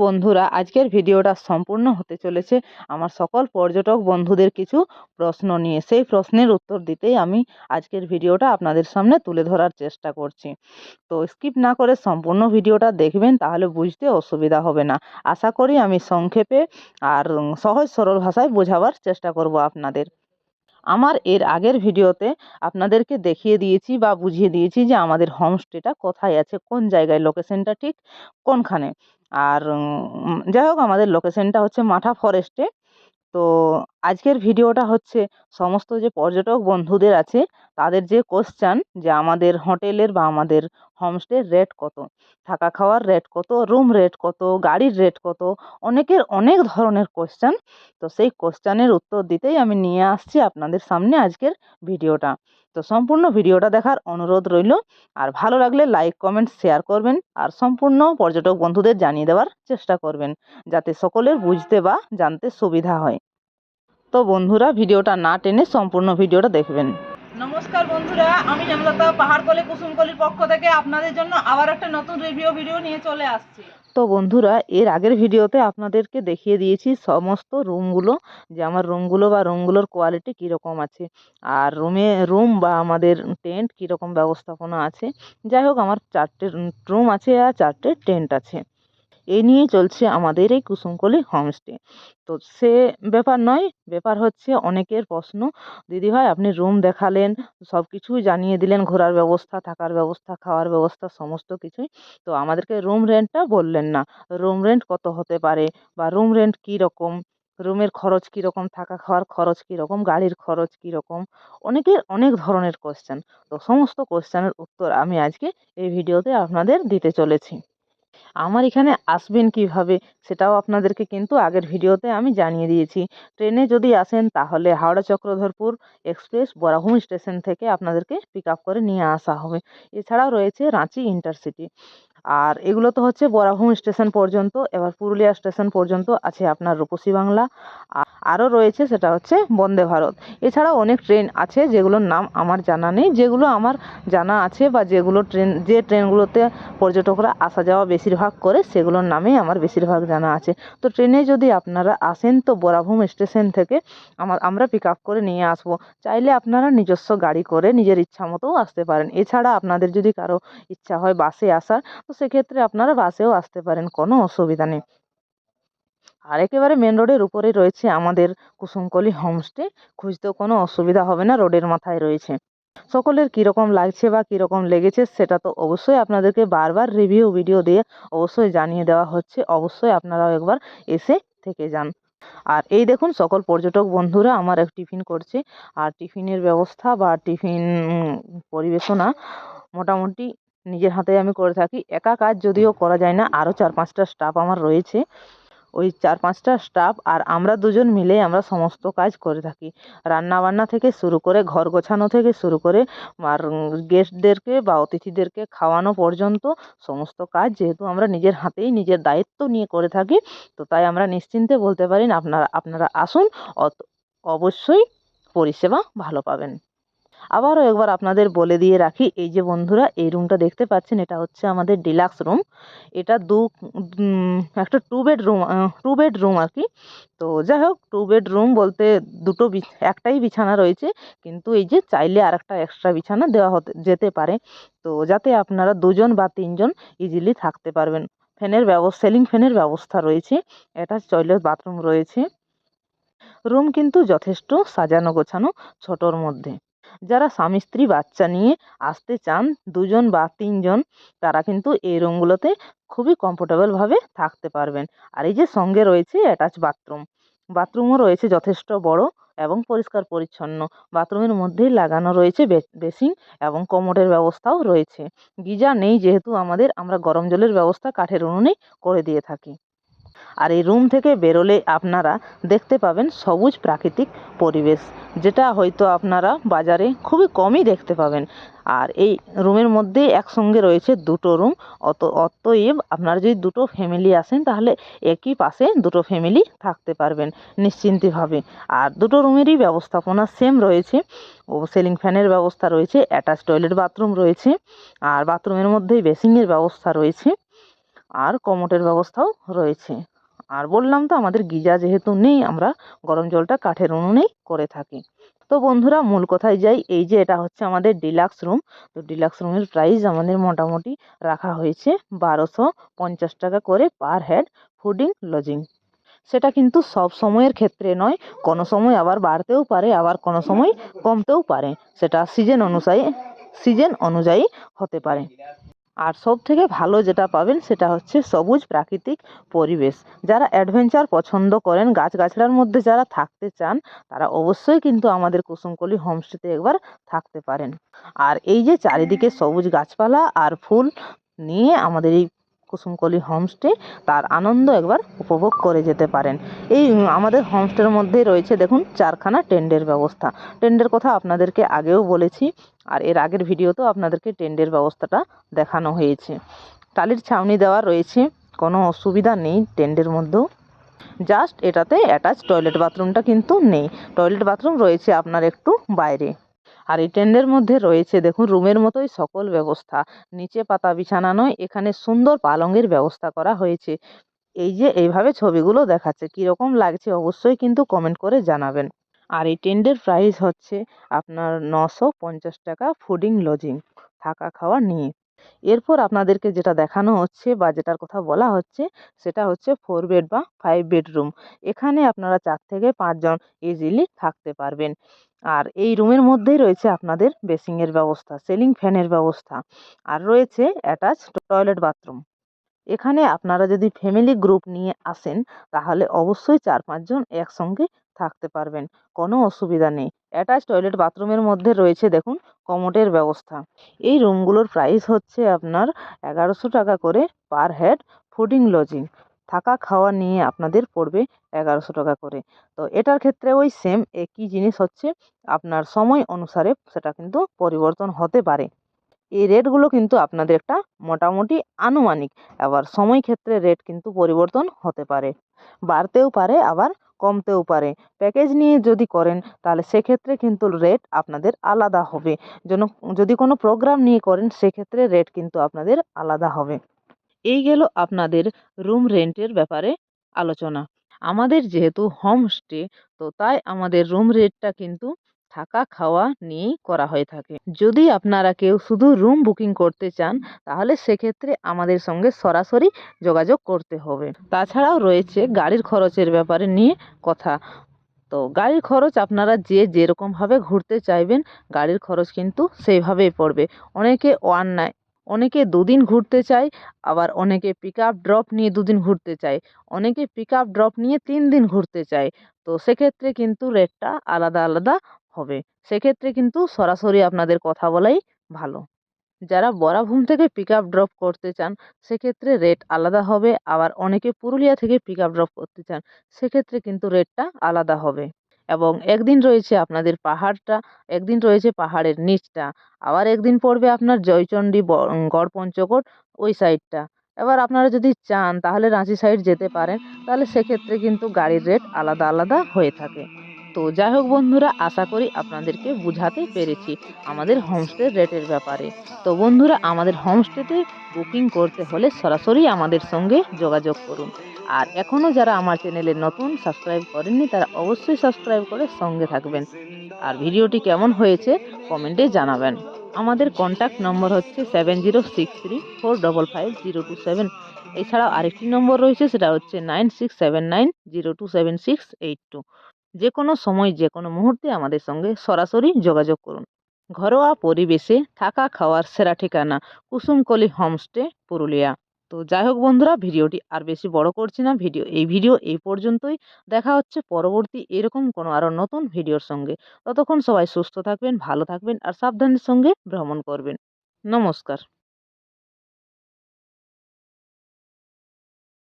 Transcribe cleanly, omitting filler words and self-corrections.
বন্ধুরা, আজকের ভিডিওটা সম্পূর্ণ হতে চলেছে আমার সকল পর্যটক বন্ধুদের কিছু প্রশ্ন নিয়ে। সেই প্রশ্নের উত্তর দিতেই আমি আজকের ভিডিওটা আপনাদের সামনে তুলে ধরার চেষ্টা করছি। তো স্কিপ না করে সম্পূর্ণ ভিডিওটা দেখবেন, তাহলে বুঝতে অসুবিধা হবে না। আশা করি আমি সংক্ষেপে আর সহজ সরল ভাষায় বোঝাবার চেষ্টা করব আপনাদের। আমার এর আগের ভিডিওতে আপনাদেরকে দেখিয়ে দিয়েছি বা বুঝিয়ে দিয়েছি যে আমাদের হোমস্টেটা কোথায় আছে, কোন জায়গায়, লোকেশনটা ঠিক কোনখানে। আর যাই হোক, আমাদের লোকেশনটা হচ্ছে মাঠা ফরেস্টে। তো আজকের ভিডিওটা হচ্ছে সমস্ত যে পর্যটক বন্ধুদের আছে তাদের যে কোশ্চেন, যে আমাদের হোটেলের বা আমাদের হোমস্টের রেট কত, থাকা খাওয়ার রেট কত, রুম রেট কত, গাড়ির রেট কত, অনেকের অনেক ধরনের কোশ্চেন। তো সেই কোশ্চেনের উত্তর দিতেই আমি নিয়ে আসছি আপনাদের সামনে আজকের ভিডিওটা। তো সম্পূর্ণ ভিডিওটা দেখার অনুরোধ রইল। আর ভালো লাগলে লাইক কমেন্ট শেয়ার করবেন, আর সম্পূর্ণ পর্যটক বন্ধুদের জানিয়ে দেওয়ার চেষ্টা করবেন, যাতে সকলের বুঝতে বা জানতে সুবিধা হয়। তো বন্ধুরা, ভিডিওটা না টেনে সম্পূর্ণ ভিডিওটা দেখবেন। নমস্কার বন্ধুরা, আমি হেমলতা পাহাড়কলি কুসুমকলির পক্ষ থেকে আপনাদের জন্য আবার একটা নতুন রিভিউ ভিডিও নিয়ে চলে আসছি। তো বন্ধুরা, এর আগের ভিডিওতে আপনাদেরকে দেখিয়ে দিয়েছি সমস্ত রুমগুলো, যে আমার রুমগুলো বা রুমগুলোর কোয়ালিটি কীরকম আছে, আর রুম বা আমাদের টেন্ট কীরকম ব্যবস্থাপনা আছে। যাই হোক, আমার 4টে রুম আছে আর 4টে টেন্ট আছে। এই নিয়েই চলছে আমাদের এই কুসুমকলি হোমস্টে। তো সে ব্যাপার নয়, ব্যাপার হচ্ছে অনেকের প্রশ্ন, দিদিভাই আপনি রুম দেখালেন, সব কিছুই জানিয়ে দিলেন, ঘোরার ব্যবস্থা, থাকার ব্যবস্থা, খাওয়ার ব্যবস্থা, সমস্ত কিছুই, তো আমাদেরকে রুম রেন্টটা বললেন না। রুম রেন্ট কত হতে পারে, বা রুম রেন্ট কী রকম, রুমের খরচ কীরকম, থাকা খাওয়ার খরচ কীরকম, গাড়ির খরচ কীরকম, অনেকের অনেক ধরনের কোশ্চেন। তো সমস্ত কোশ্চেনের উত্তর আমি আজকে এই ভিডিওতে আপনাদের দিতে চলেছি। আমার এখানে আসবেন কিভাবে সেটাও আপনাদেরকে কিন্তু আগের ভিডিওতে আমি জানিয়ে দিয়েছি। ট্রেনে যদি আসেন তাহলে হাওড়া চক্রধরপুর এক্সপ্রেস বরাভূমি স্টেশন থেকে আপনাদেরকে পিক আপ করে নিয়ে আসা হবে। এছাড়াও রয়েছে রাঁচি ইন্টারসিটি। আর এগুলো তো হচ্ছে বরাভূমি স্টেশন পর্যন্ত। এবার পুরুলিয়া স্টেশন পর্যন্ত আছে আপনার রূপসী বাংলা। আরও রয়েছে সেটা হচ্ছে বন্দে ভারত। এছাড়াও অনেক ট্রেন আছে যেগুলোর নাম আমার জানা নেই, যেগুলো আমার জানা আছে বা যে ট্রেনগুলোতে পর্যটকরা আসা যাওয়া বেশিরভাগ করে সেগুলোর নামেই আমার বেশিরভাগ জানা আছে। তো ট্রেনে যদি আপনারা আসেন তো বরাভূমি স্টেশন থেকে আমরা পিক আপ করে নিয়ে আসবো। চাইলে আপনারা নিজস্ব গাড়ি করে নিজের ইচ্ছা মতোও আসতে পারেন। এছাড়া আপনাদের যদি কারো ইচ্ছা হয় বাসে আসার, তো সেক্ষেত্রে আপনারা বাসেও আসতে পারেন, কোনো অসুবিধা নেই। আর একেবারে মেন রোডের উপরেই রয়েছে আমাদের কুসুমকলি হোমস্টে। খুঁজতেও কোনো অসুবিধা হবে না, রোডের মাথায় রয়েছে। সকলের কীরকম লাগছে বা কীরকম লেগেছে সেটা তো অবশ্যই আপনাদেরকে বারবার রিভিউ ভিডিও দিয়ে অবশ্যই জানিয়ে দেওয়া হচ্ছে। অবশ্যই আপনারাও একবার এসে থেকে যান। আর এই দেখুন, সকল পর্যটক বন্ধুরা আমার এক টিফিন করছে। আর টিফিনের ব্যবস্থা বা টিফিন পরিবেশনা মোটামুটি নিজের হাতে আমি করে থাকি। একা কাজ যদিও করা যায় না, আরও 4-5টা স্টাফ আমার রয়েছে। ওই 4-5টা স্টাফ আর আমরা দুজন মিলে আমরা সমস্ত কাজ করে থাকি। রান্নাবান্না থেকে শুরু করে, ঘর গোছানো থেকে শুরু করে, আর গেস্টদেরকে বা অতিথিদেরকে খাওয়ানো পর্যন্ত সমস্ত কাজ যেহেতু আমরা নিজের হাতেই নিজের দায়িত্ব নিয়ে করে থাকি, তো তাই আমরা নিশ্চিন্তে বলতে পারি না আপনারা আসুন, অবশ্যই পরিষেবা ভালো পাবেন। আবারও একবার আপনাদের বলে দিয়ে রাখি, এই যে বন্ধুরা এই রুমটা দেখতে পাচ্ছেন, এটা হচ্ছে আমাদের ডিলাক্স রুম। এটা একটা টু বেডরুম আর কি। তো যাই হোক, টু বেডরুম বলতে একটাই বিছানা রয়েছে, কিন্তু এই যে চাইলে আরেকটা এক্সট্রা বিছানা দেওয়া যেতে পারে, তো যাতে আপনারা 2জন বা 3জন ইজিলি থাকতে পারবেন। সিলিং ফ্যানের ব্যবস্থা রয়েছে, অ্যাটাচ টয়লেট বাথরুম রয়েছে। রুম কিন্তু যথেষ্ট সাজানো গোছানো, ছোটোর মধ্যে। যারা স্বামী স্ত্রী বাচ্চা নিয়ে আসতে চান 2জন বা 3জন, তারা কিন্তু এই রুমগুলোতে খুবই কমফোর্টেবলভাবে থাকতে পারবেন। আর এই যে সঙ্গে রয়েছে অ্যাটাচ বাথরুমও রয়েছে যথেষ্ট বড় এবং পরিষ্কার পরিচ্ছন্ন। বাথরুমের মধ্যেই লাগানো রয়েছে বেসিন এবং কমোডের ব্যবস্থাও রয়েছে। গিজার নেই, যেহেতু আমরা গরম জলের ব্যবস্থা কাঠের উনুনেই করে দিয়ে থাকি। আর এই রুম থেকে বেরোলে আপনারা দেখতে পাবেন সবুজ প্রাকৃতিক পরিবেশ, যেটা হয়তো আপনারা বাজারে খুবই কমই দেখতে পাবেন। আর এই রুমের মধ্যে একসঙ্গে রয়েছে 2টো রুম। অতএব আপনারা যদি 2টো ফ্যামিলি আসেন তাহলে একই পাশে 2টো ফ্যামিলি থাকতে পারবেন নিশ্চিন্তভাবে। আর 2টো রুমেরই ব্যবস্থাপনা সেম রয়েছে। সিলিং ফ্যানের ব্যবস্থা রয়েছে, অ্যাটাচ টয়লেট বাথরুম রয়েছে, আর বাথরুমের মধ্যেই বেসিনের ব্যবস্থা রয়েছে। আর কমোটের ব্যবস্থাও রয়েছে। আর বললাম তো আমাদের গিজার যেহেতু নেই, আমরা গরম জলটা কাঠের উনুনেই করে থাকি। তো বন্ধুরা মূল কথায় যাই, এই যে এটা হচ্ছে আমাদের ডিলাক্স রুম। তো ডিলাক্স রুমের প্রাইস আমাদের মোটামুটি রাখা হয়েছে 1250 টাকা করে পার হেড, ফুডিং লজিং। সেটা কিন্তু সব সময়ের ক্ষেত্রে নয়, কোনো সময় আবার বাড়তেও পারে, আবার কোনো সময় কমতেও পারে, সেটা সিজন অনুযায়ী হতে পারে। আর সব থেকে ভালো যেটা পাবেন সেটা হচ্ছে সবুজ প্রাকৃতিক পরিবেশ। যারা অ্যাডভেঞ্চার পছন্দ করেন, গাছগাছড়ার মধ্যে যারা থাকতে চান, তারা অবশ্যই কিন্তু আমাদের কুসুমকলি হোমস্টেতে একবার থাকতে পারেন। আর এই যে চারিদিকে সবুজ গাছপালা আর ফুল নিয়ে আমাদের এই কুসুমকলি হোমস্টে, তার আনন্দ একবার উপভোগ করে যেতে পারেন। এই আমাদের হোমস্টের মধ্যেই রয়েছে দেখুন 4খানা টেন্টের ব্যবস্থা। টেন্টের কথা আপনাদেরকে আগেও বলেছি, আর এর আগের ভিডিওতেও আপনাদেরকে টেন্টের ব্যবস্থাটা দেখানো হয়েছে। টালির ছাউনি দেওয়া রয়েছে, কোনো অসুবিধা নেই টেন্টের মধ্যেও। জাস্ট এটাতে অ্যাটাচ টয়লেট বাথরুমটা কিন্তু নেই, টয়লেট বাথরুম রয়েছে আপনার একটু বাইরে। আর এই টেন্টের মধ্যে রয়েছে দেখুন রুমের মতোই সকল ব্যবস্থা। নিচে পাতা বিছানা নয়, এখানে সুন্দর পালঙের ব্যবস্থা করা হয়েছে। এই যে এইভাবে ছবিগুলো দেখাচ্ছে, কীরকম লাগছে অবশ্যই কিন্তু কমেন্ট করে জানাবেন। আর এই টেন্টের প্রাইস হচ্ছে আপনার 950 টাকা ফুডিং লজিং, থাকা খাওয়া নিয়ে। এরপর আপনাদেরকে যেটা দেখানো হচ্ছে বা যেটার কথা বলা হচ্ছে, সেটা হচ্ছে 4 বেড বা 5 বেডরুম। এখানে আপনারা 4 থেকে 5 জন ইজিলি থাকতে পারবেন। আর এই রুমের মধ্যেই রয়েছে আপনাদের বেসিংয়ের ব্যবস্থা, সিলিং ফ্যানের ব্যবস্থা, আর রয়েছে অ্যাটাচ টয়লেট বাথরুম। এখানে আপনারা যদি ফ্যামিলি গ্রুপ নিয়ে আসেন, তাহলে অবশ্যই 4-5 জন একসঙ্গে থাকতে পারবেন, কোনো অসুবিধা নেই। অ্যাটাচ টয়লেট বাথরুমের মধ্যে রয়েছে দেখুন কমোটের ব্যবস্থা। এই রুমগুলোর প্রাইস হচ্ছে আপনার 1100 টাকা করে পার হেড, ফুডিং লজিং, থাকা খাওয়া নিয়ে আপনাদের পড়বে 1100 টাকা করে। তো এটার ক্ষেত্রে ওই সেম একই জিনিস হচ্ছে, আপনার সময় অনুসারে সেটা কিন্তু পরিবর্তন হতে পারে। এই রেটগুলো কিন্তু আপনাদের একটা মোটামুটি আনুমানিক, আবার সময় ক্ষেত্রে রেট কিন্তু পরিবর্তন হতে পারে, বাড়তেও পারে আবার কমতেও পারে। প্যাকেজ নিয়ে যদি করেন তাহলে সেক্ষেত্রে কিন্তু রেট আপনাদের আলাদা হবে। যেন যদি কোনো প্রোগ্রাম নিয়ে করেন সেক্ষেত্রে রেট কিন্তু আপনাদের আলাদা হবে। এই গেল আপনাদের রুম রেন্টের ব্যাপারে আলোচনা। আমাদের যেহেতু হোমস্টে, তো তাই আমাদের রুম রেটটা কিন্তু থাকা খাওয়া নিয়েই করা হয়ে থাকে। যদি আপনারা কেউ শুধু রুম বুকিং করতে চান, তাহলে সেক্ষেত্রে আমাদের সঙ্গে সরাসরি যোগাযোগ করতে হবে। তাছাড়াও রয়েছে গাড়ির খরচের ব্যাপারে নিয়ে কথা। তো গাড়ির খরচ আপনারা যে যেরকমভাবে ঘুরতে চাইবেন, গাড়ির খরচ কিন্তু সেইভাবেই পড়বে। অনেকে অনেকে 2 দিন ঘুরতে চায়, আবার অনেকে পিক আপ ড্রপ নিয়ে 2 দিন ঘুরতে চায়, অনেকে পিক আপ ড্রপ নিয়ে 3 দিন ঘুরতে চায়। তো সেক্ষেত্রে কিন্তু রেটটা আলাদা আলাদা হবে। সেক্ষেত্রে কিন্তু সরাসরি আপনাদের কথা বলাই ভালো। যারা বরাভূম থেকে পিক আপ ড্রপ করতে চান, সেক্ষেত্রে রেট আলাদা হবে। আবার অনেকে পুরুলিয়া থেকে পিক আপ ড্রপ করতে চান, সেক্ষেত্রে কিন্তু রেটটা আলাদা হবে। এবং একদিন রয়েছে আপনাদের পাহাড়টা, একদিন রয়েছে পাহাড়ের নিচটা, আবার একদিন পড়বে আপনার জয়চণ্ডী গড়পঞ্চকোট ওই সাইডটা। এবার আপনারা যদি চান তাহলে রাঁচি সাইড যেতে পারেন, তাহলে সেক্ষেত্রে কিন্তু গাড়ির রেট আলাদা আলাদা হয়ে থাকে। তো যাই হোক বন্ধুরা, আশা করি আপনাদেরকে বুঝাতে পেরেছি আমাদের হোমস্টের রেটের ব্যাপারে। তো বন্ধুরা, আমাদের হোমস্টেতে বুকিং করতে হলে সরাসরি আমাদের সঙ্গে যোগাযোগ করুন। আর এখনও যারা আমার চ্যানেলে নতুন, সাবস্ক্রাইব করেননি, তারা অবশ্যই সাবস্ক্রাইব করে সঙ্গে থাকবেন। আর ভিডিওটি কেমন হয়েছে কমেন্টে জানাবেন। আমাদের কন্ট্যাক্ট নম্বর হচ্ছে 7063455027। এছাড়াও আরেকটি নম্বর রয়েছে, সেটা হচ্ছে 9679027682। যে কোনো সময় যে কোনো মুহূর্তে আমাদের সঙ্গে সরাসরি যোগাযোগ করুন। ঘরোয়া পরিবেশে থাকা খাওয়ার সেরা ঠিকানা, কুসুমকলি হোমস্টে, পুরুলিয়া। তো যাই হোক বন্ধুরা, ভিডিওটি আর বেশি বড় করছি না, ভিডিও এই পর্যন্তই। দেখা হচ্ছে পরবর্তী এরকম কোনো আরও নতুন ভিডিওর সঙ্গে। ততক্ষণ সবাই সুস্থ থাকবেন, ভালো থাকবেন আর সাবধানের সঙ্গে ভ্রমণ করবেন। নমস্কার।